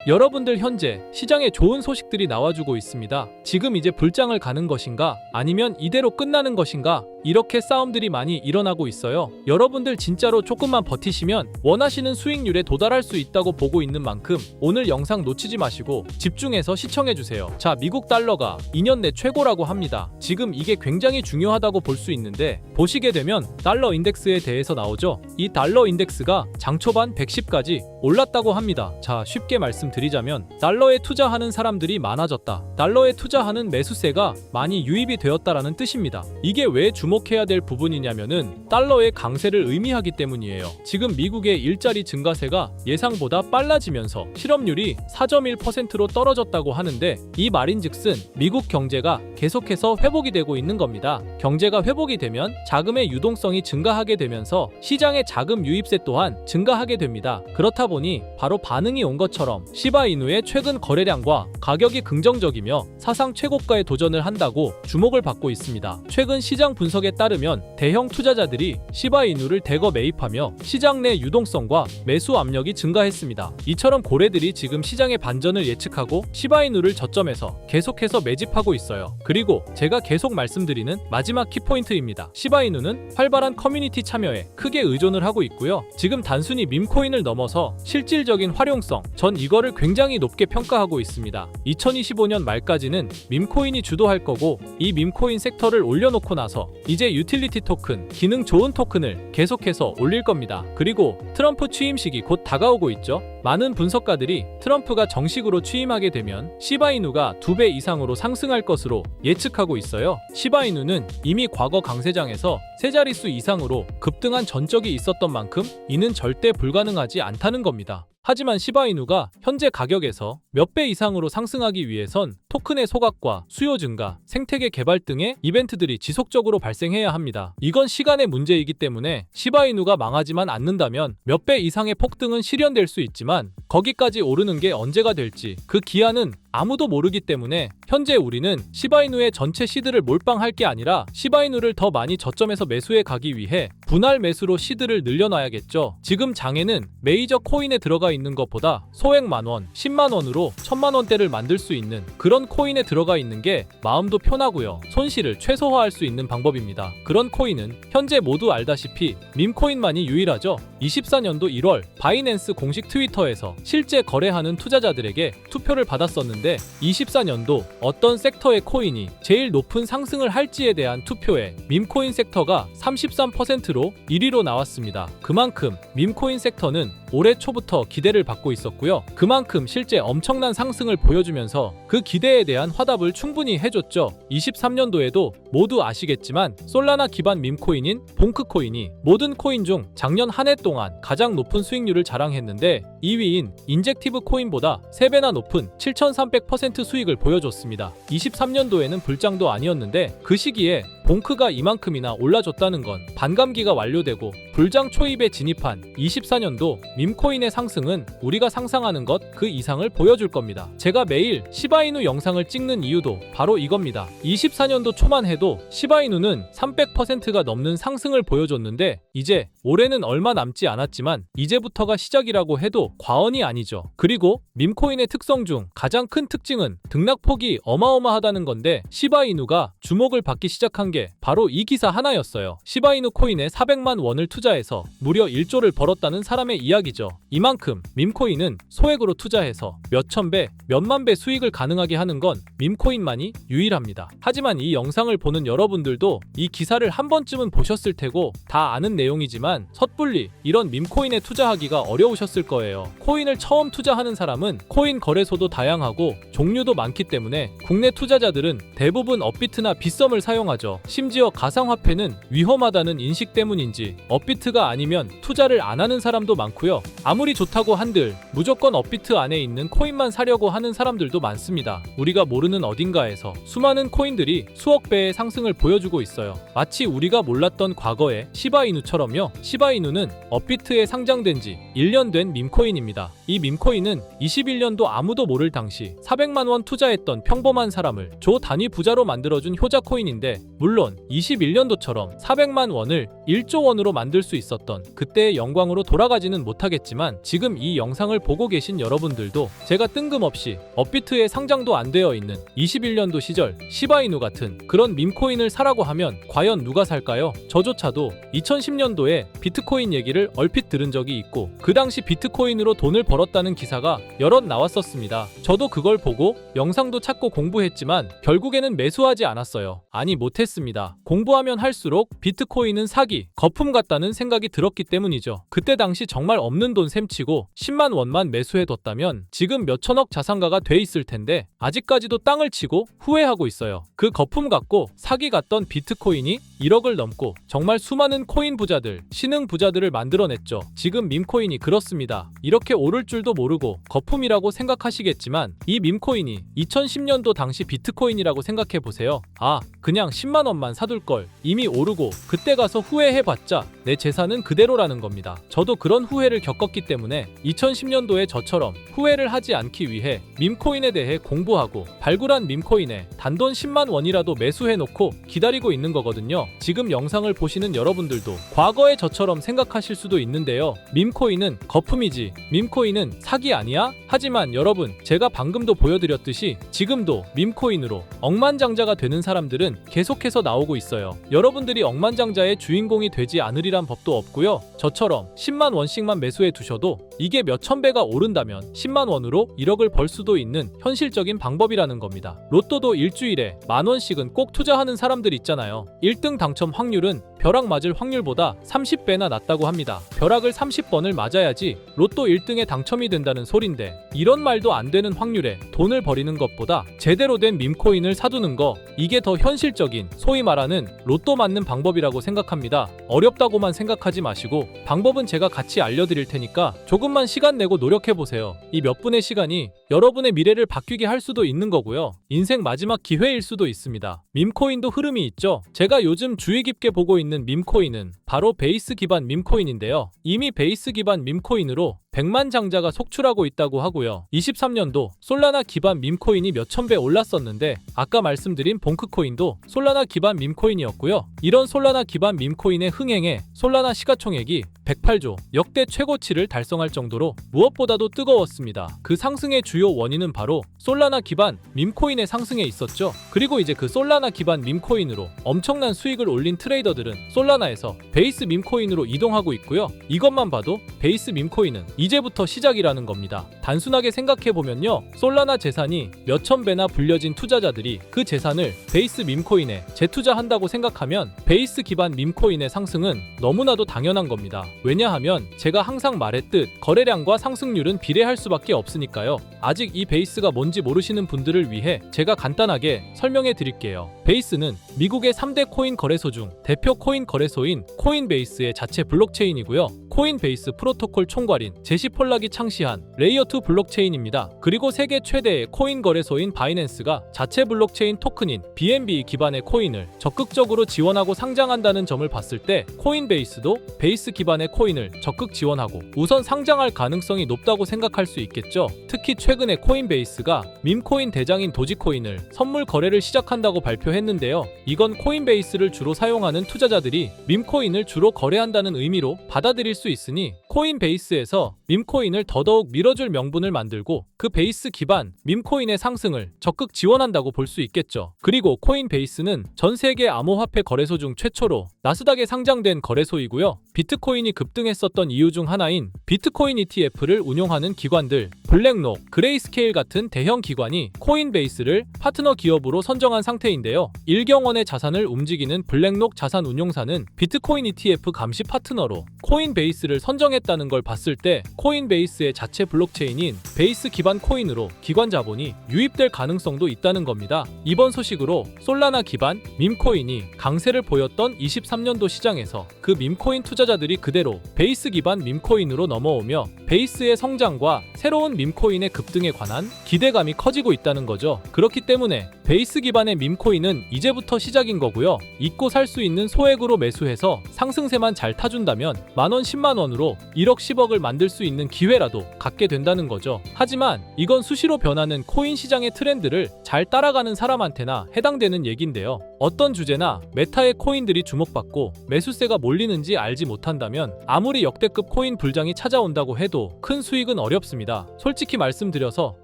여러분들 현재 시장에 좋은 소식들이 나와주고 있습니다. 지금 이제 불장을 가는 것인가? 아니면 이대로 끝나는 것인가? 이렇게 싸움들이 많이 일어나고 있어요. 여러분들 진짜로 조금만 버티시면 원하시는 수익률에 도달할 수 있다고 보고 있는 만큼 오늘 영상 놓치지 마시고 집중해서 시청해주세요. 자, 미국 달러가 2년 내 최고라고 합니다. 지금 이게 굉장히 중요하다고 볼 수 있는데 보시게 되면 달러 인덱스에 대해서 나오죠. 이 달러 인덱스가 장 초반 110까지 올랐다고 합니다. 자, 쉽게 말씀드리자면 달러에 투자하는 사람들이 많아졌다. 달러에 투자하는 매수세가 많이 유입이 되었다라는 뜻입니다. 이게 왜 주목해야 될 부분이냐면은 달러의 강세를 의미하기 때문이에요. 지금 미국의 일자리 증가세가 예상보다 빨라지면서 실업률이 4.1%로 떨어졌다고 하는데 이 말인즉슨 미국 경제가 계속해서 회복이 되고 있는 겁니다. 경제가 회복이 되면 자금의 유동성이 증가하게 되면서 시장의 자금 유입세 또한 증가하게 됩니다. 그렇다 보니 바로 반응이 온 것처럼 시바이누의 최근 거래량과 가격이 긍정적이며 사상 최고가에 도전을 한다고 주목을 받고 있습니다. 최근 시장 분석에 따르면 대형 투자자들이 시바이누를 대거 매입하며 시장 내 유동성과 매수 압력이 증가했습니다. 이처럼 고래들이 지금 시장의 반전을 예측하고 시바이누를 저점에서 계속해서 매집하고 있어요. 그리고 제가 계속 말씀드리는 마지막 키포인트입니다. 시바이누는 활발한 커뮤니티 참여에 크게 의존을 하고 있고요. 지금 단순히 밈코인을 넘어서 실질적인 활용성, 전 이거를 굉장히 높게 평가하고 있습니다. 2025년 말까지는 밈코인이 주도할 거고 이 밈코인 섹터를 올려놓고 나서 이제 유틸리티 토큰, 기능 좋은 토큰을 계속해서 올릴 겁니다. 그리고 트럼프 취임식이 곧 다가오고 있죠. 많은 분석가들이 트럼프가 정식으로 취임하게 되면 시바이누가 2배 이상으로 상승할 것으로 예측하고 있어요. 시바이누는 이미 과거 강세장에서 세 자릿수 이상으로 급등한 전적이 있었던 만큼 이는 절대 불가능하지 않다는 겁니다. 하지만 시바이누가 현재 가격에서 몇 배 이상으로 상승하기 위해선 토큰의 소각과 수요 증가, 생태계 개발 등의 이벤트들이 지속적으로 발생해야 합니다. 이건 시간의 문제이기 때문에 시바이누가 망하지만 않는다면 몇 배 이상의 폭등은 실현될 수 있지만 거기까지 오르는 게 언제가 될지 그 기한은 아무도 모르기 때문에 현재 우리는 시바이누의 전체 시드를 몰빵할 게 아니라 시바이누를 더 많이 저점에서 매수해 가기 위해 분할 매수로 시드를 늘려놔야겠죠. 지금 장에는 메이저 코인에 들어가 있는 것보다 소액 만원, 10만원으로 1000만원대를 만들 수 있는 그런 코인에 들어가 있는 게 마음도 편하고요. 손실을 최소화할 수 있는 방법입니다. 그런 코인은 현재 모두 알다시피 밈코인만이 유일하죠. 24년도 1월 바이낸스 공식 트위터에서 실제 거래하는 투자자들에게 투표를 받았었는데 24년도 어떤 섹터의 코인이 제일 높은 상승을 할지에 대한 투표에 밈코인 섹터가 33%로 1위로 나왔습니다. 그만큼 밈코인 섹터는 올해 초부터 기대를 받고 있었고요. 그만큼 실제 엄청난 상승을 보여주면서 그 기대에 대한 화답을 충분히 해줬죠. 23년도에도 모두 아시겠지만 솔라나 기반 밈코인인 봉크코인이 모든 코인 중 작년 한 해 동안 가장 높은 수익률을 자랑했는데 2위인 인젝티브 코인보다 3배나 높은 7300% 수익을 보여줬습니다. 23년도에는 불장도 아니었는데 그 시기에 봉크가 이만큼이나 올라줬다는 건 반감기가 완료되고 불장 초입에 진입한 24년도 밈코인의 상승은 우리가 상상하는 것 그 이상을 보여줄 겁니다. 제가 매일 시바이누 영상을 찍는 이유도 바로 이겁니다. 24년도 초만 해도 시바이누는 300%가 넘는 상승을 보여줬는데 이제 올해는 얼마 남지 않았지만 이제부터가 시작이라고 해도 과언이 아니죠. 그리고 밈코인의 특성 중 가장 큰 특징은 등락폭이 어마어마하다는 건데 시바이누가 주목을 받기 시작한 게 바로 이 기사 하나였어요. 시바이누 코인에 400만 원을 투자해서 무려 1조를 벌었다는 사람의 이야기죠. 이만큼 밈코인은 소액으로 투자해서 몇천 배, 몇만 배 수익을 가능하게 하는 건 밈코인만이 유일합니다. 하지만 이 영상을 보는 여러분들도 이 기사를 한 번쯤은 보셨을 테고 다 아는 내용이지만 섣불리 이런 밈코인에 투자하기가 어려우셨을 거예요. 코인을 처음 투자하는 사람은 코인 거래소도 다양하고 종류도 많기 때문에 국내 투자자들은 대부분 업비트나 빗썸을 사용하죠. 심지어 가상화폐는 위험하다는 인식 때문인지 업비트가 아니면 투자를 안 하는 사람도 많고요. 아무리 좋다고 한들 무조건 업비트 안에 있는 코인만 사려고 하는 사람들도 많습니다. 우리가 모르는 어딘가에서 수많은 코인들이 수억 배의 상승을 보여주고 있어요. 마치 우리가 몰랐던 과거의 시바이누처럼요. 시바이누는 업비트에 상장된 지 1년 된 밈코인입니다. 이 밈코인은 21년도 아무도 모를 당시 400만 원 투자했던 평범한 사람을 조 단위 부자로 만들어준 효자 코인인데 물론 21년도처럼 400만 원을 1조 원으로 만들 수 있었던 그때의 영광으로 돌아가지는 못하겠지만 하지만 지금 이 영상을 보고 계신 여러분들도 제가 뜬금없이 업비트에 상장도 안 되어 있는 21년도 시절 시바이누 같은 그런 밈코인을 사라고 하면 과연 누가 살까요? 저조차도 2010년도에 비트코인 얘기를 얼핏 들은 적이 있고 그 당시 비트코인으로 돈을 벌었다는 기사가 여럿 나왔었습니다. 저도 그걸 보고 영상도 찾고 공부했지만 결국에는 매수하지 않았어요. 아니 못했습니다. 공부하면 할수록 비트코인은 사기, 거품 같다는 생각이 들었기 때문이죠. 그때 당시 정말 없는 돈 셈치고 10만 원만 매수해뒀다면 지금 몇천억 자산가가 돼 있을 텐데 아직까지도 땅을 치고 후회하고 있어요. 그 거품 같고 사기 같던 비트코인이 1억을 넘고 정말 수많은 코인 부자들, 신흥 부자들을 만들어냈죠. 지금 밈코인이 그렇습니다. 이렇게 오를 줄도 모르고 거품이라고 생각하시겠지만 이 밈코인이 2010년도 당시 비트코인이라고 생각해보세요. 아, 그냥 10만 원만 사둘걸. 이미 오르고 그때 가서 후회해봤자 내 재산은 그대로라는 겁니다. 저도 그런 후회를 겪었기 때문에 2010년도에 저처럼 후회를 하지 않기 위해 밈코인에 대해 공부하고 발굴한 밈코인에 단돈 10만 원이라도 매수해놓고 기다리고 있는 거거든요. 지금 영상을 보시는 여러분들도 과거의 저처럼 생각하실 수도 있는데요. 밈코인은 거품이지 밈코인은 사기 아니야? 하지만 여러분, 제가 방금도 보여드렸듯이 지금도 밈코인으로 억만장자가 되는 사람들은 계속해서 나오고 있어요. 여러분들이 억만장자의 주인공이 되지 않으리란 법도 없고요. 저처럼 10만 원씩만 매수해 두셔도 이게 몇천 배가 오른다면 10만 원으로 1억을 벌 수도 있는 현실적인 방법이라는 겁니다. 로또도 일주일에 만 원씩은 꼭 투자하는 사람들 있잖아요. 1등 당첨 확률은 벼락 맞을 확률보다 30배나 낮다고 합니다. 벼락을 30번을 맞아야지 로또 1등에 당첨이 된다는 소린데 이런 말도 안 되는 확률에 돈을 버리는 것보다 제대로 된 밈코인을 사두는 거, 이게 더 현실적인 소위 말하는 로또 맞는 방법이라고 생각합니다. 어렵다고만 생각하지 마시고 방법은 제가 같이 알려드릴 테니까 조금만 시간 내고 노력해보세요. 이 몇 분의 시간이 여러분의 미래를 바뀌게 할 수도 있는 거고요. 인생 마지막 기회일 수도 있습니다. 밈코인도 흐름이 있죠. 제가 요즘 주의 깊게 보고 있는 밈코인은 바로 베이스 기반 밈코인인데요. 이미 베이스 기반 밈코인으로 100만 장자가 속출하고 있다고 하고요. 23년도 솔라나 기반 밈코인이 몇천 배 올랐었는데 아까 말씀드린 봉크코인도 솔라나 기반 밈코인이었고요. 이런 솔라나 기반 밈코인의 흥행에 솔라나 시가총액이 108조, 역대 최고치를 달성할 정도로 무엇보다도 뜨거웠습니다. 그 상승의 주요 원인은 바로 솔라나 기반 밈코인의 상승에 있었죠. 그리고 이제 그 솔라나 기반 밈코인으로 엄청난 수익을 올린 트레이더들은 솔라나에서 베이스 밈코인으로 이동하고 있고요. 이것만 봐도 베이스 밈코인은 이제부터 시작이라는 겁니다. 단순하게 생각해보면요, 솔라나 재산이 몇천 배나 불려진 투자자들이 그 재산을 베이스 밈코인에 재투자한다고 생각하면 베이스 기반 밈코인의 상승은 너무나도 당연한 겁니다. 왜냐하면 제가 항상 말했듯 거래량과 상승률은 비례할 수밖에 없으니까요. 아직 이 베이스가 뭔지 모르시는 분들을 위해 제가 간단하게 설명해 드릴게요. 베이스는 미국의 3대 코인 거래소 중 대표 코인 거래소인 코인베이스의 자체 블록체인이고요. 코인베이스 프로토콜 총괄인 제시 폴락이 창시한 레이어2 블록체인입니다. 그리고 세계 최대의 코인 거래소인 바이낸스가 자체 블록체인 토큰인 BNB 기반의 코인을 적극적으로 지원하고 상장한다는 점을 봤을 때 코인베이스도 베이스 기반의 코인을 적극 지원하고 우선 상장할 가능성이 높다고 생각할 수 있겠죠. 특히 최근에 코인베이스가 밈코인 대장인 도지코인을 선물 거래를 시작한다고 발표했는데요. 이건 코인베이스를 주로 사용하는 투자자들이 밈코인을 주로 거래한다는 의미로 받아들일 수 있으니 코인베이스에서 밈코인을 더더욱 밀어줄 명분을 만들고 그 베이스 기반 밈코인의 상승을 적극 지원한다고 볼 수 있겠죠. 그리고 코인베이스는 전 세계 암호화폐 거래소 중 최초로 나스닥에 상장된 거래소이고요. 비트코인이 급등했었던 이유 중 하나인 비트코인 ETF를 운용하는 기관들, 블랙록, 그레이스케일 같은 대형 기관이 코인베이스를 파트너 기업으로 선정한 상태인데요. 1경 원의 자산을 움직이는 블랙록 자산운용사는 비트코인 ETF 감시 파트너로 코인베이스를 선정했다는 걸 봤을 때 코인베이스의 자체 블록체인인 베이스 기반 코인으로 기관 자본이 유입될 가능성도 있다는 겁니다. 이번 소식으로 솔라나 기반 밈코인이 강세를 보였던 23년도 시장에서 그 밈코인 투자자들이 그대로 베이스 기반 밈코인으로 넘어오며 베이스의 성장과 새로운 밈코인의 급등에 관한 기대감이 커지고 있다는 거죠. 그렇기 때문에 베이스 기반의 밈코인은 이제부터 시작인 거고요. 잊고 살 수 있는 소액으로 매수해서 상승세만 잘 타준다면 만원 10만원으로 1억 10억을 만들 수 있는 기회라도 갖게 된다는 거죠. 하지만 이건 수시로 변하는 코인 시장의 트렌드를 잘 따라가는 사람한테나 해당되는 얘긴데요. 어떤 주제나 메타의 코인들이 주목받고 매수세가 몰리는지 알지 못한다면 아무리 역대급 코인 불장이 찾아온다고 해도 큰 수익은 어렵습니다. 솔직히 말씀드려서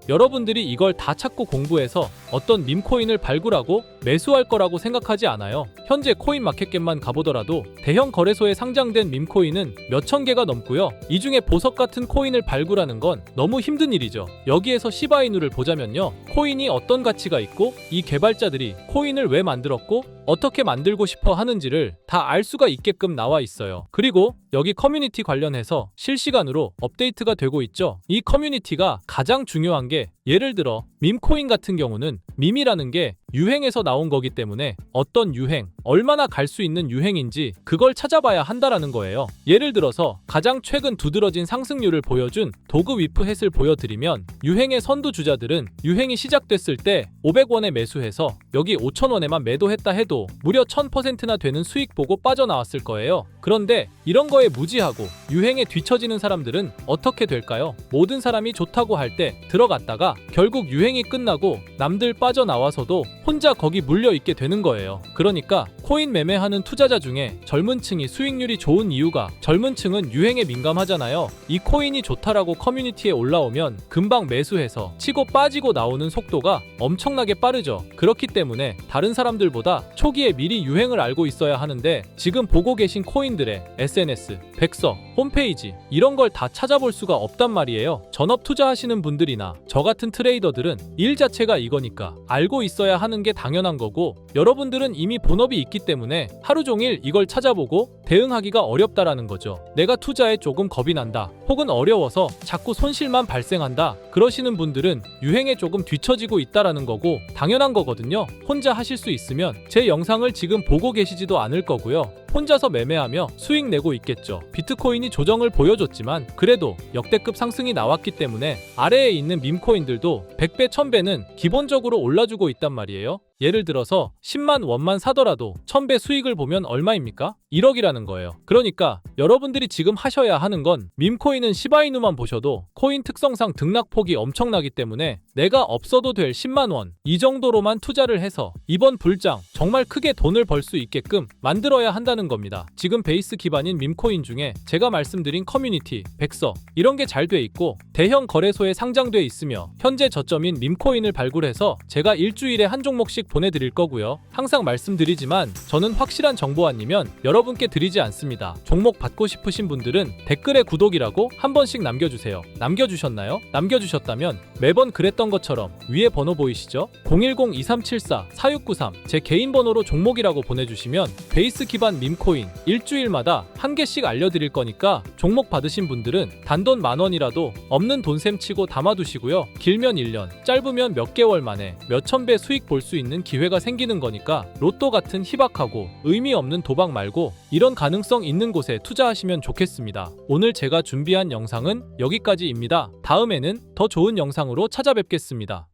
여러분들이 이걸 다 찾고 공부해서 어떤 밈코인을 발굴하고 매수할 거라고 생각하지 않아요. 현재 코인마켓캡만 가보더라도 대형 거래소에 상장된 밈코인은 몇천 개가 넘고요. 이 중에 보석 같은 코인을 발굴하는 건 너무 힘든 일이죠. 여기에서 시바이누를 보자면요. 코인이 어떤 가치가 있고 이 개발자들이 코인을 왜 만들었고 어떻게 만들고 싶어 하는지를 다 알 수가 있게끔 나와 있어요. 그리고 여기 커뮤니티 관련해서 실시간으로 업데이트가 되고 있죠. 이 커뮤니티가 가장 중요한 게 예를 들어 밈코인 같은 경우는 밈이라는 게 유행에서 나온 거기 때문에 어떤 유행, 얼마나 갈 수 있는 유행인지 그걸 찾아봐야 한다라는 거예요. 예를 들어서 가장 최근 두드러진 상승률을 보여준 도그 위프햇을 보여드리면 유행의 선두주자들은 유행이 시작됐을 때 500원에 매수해서 여기 5,000원에만 매도했다 해도 무려 1000%나 되는 수익 보고 빠져나왔을 거예요. 그런데 이런 거에 무지하고 유행에 뒤처지는 사람들은 어떻게 될까요? 모든 사람이 좋다고 할 때 들어갔다가 결국 유행이 끝나고 남들 빠져나와서도 혼자 거기 물려있게 되는 거예요. 그러니까 코인 매매하는 투자자 중에 젊은 층이 수익률이 좋은 이유가 젊은 층은 유행에 민감하잖아요. 이 코인이 좋다라고 커뮤니티에 올라오면 금방 매수해서 치고 빠지고 나오는 속도가 엄청나게 빠르죠. 그렇기 때문에 다른 사람들보다 초기에 미리 유행을 알고 있어야 하는데 지금 보고 계신 코인들의 SNS, 백서, 홈페이지 이런 걸 다 찾아볼 수가 없단 말이에요. 전업 투자하시는 분들이나 저 같은 트레이더들은 일 자체가 이거니까 알고 있어야 하는 게 당연한 거고 여러분들은 이미 본업이 있기 때문에 하루 종일 이걸 찾아보고 대응하기가 어렵다라는 거죠. 내가 투자에 조금 겁이 난다 혹은 어려워서 자꾸 손실만 발생한다 그러시는 분들은 유행에 조금 뒤처지고 있다라는 거고 당연한 거거든요. 혼자 하실 수 있으면 제 영상을 지금 보고 계시지도 않을 거고요. 혼자서 매매하며 수익 내고 있겠죠. 비트코인이 조정을 보여줬지만 그래도 역대급 상승이 나왔기 때문에 아래에 있는 밈코인들도 100배, 1000배는 기본적으로 올라주고 있단 말이에요. 예를 들어서 10만 원만 사더라도 1000배 수익을 보면 얼마입니까? 1억이라는 거예요. 그러니까 여러분들이 지금 하셔야 하는 건 밈코인은 시바이누만 보셔도 코인 특성상 등락폭이 엄청나기 때문에 내가 없어도 될 10만 원 이 정도로만 투자를 해서 이번 불장 정말 크게 돈을 벌 수 있게끔 만들어야 한다는 겁니다. 지금 베이스 기반인 밈코인 중에 제가 말씀드린 커뮤니티, 백서 이런 게 잘 돼 있고 대형 거래소에 상장돼 있으며 현재 저점인 밈코인을 발굴해서 제가 일주일에 한 종목씩 보내드릴 거고요. 항상 말씀드리지만 저는 확실한 정보 아니면 여러분께 드리지 않습니다. 종목 받고 싶으신 분들은 댓글에 구독이라고 한 번씩 남겨주세요. 남겨주셨나요? 남겨주셨다면 매번 그랬던 것처럼 위에 번호 보이시죠? 010-2374-4693 제 개인 번호로 종목이라고 보내주시면 베이스 기반 밈코인 일주일마다 한 개씩 알려드릴 거니까 종목 받으신 분들은 단돈 10,000원이라도 없는 돈셈 치고 담아두시고요. 길면 1년, 짧으면 몇 개월 만에 몇천 배 수익 볼 수 있는 기회가 생기는 거니까 로또 같은 희박하고 의미 없는 도박 말고 이런 가능성 있는 곳에 투자하시면 좋겠습니다. 오늘 제가 준비한 영상은 여기까지입니다. 다음에는 더 좋은 영상으로 찾아뵙겠습니다.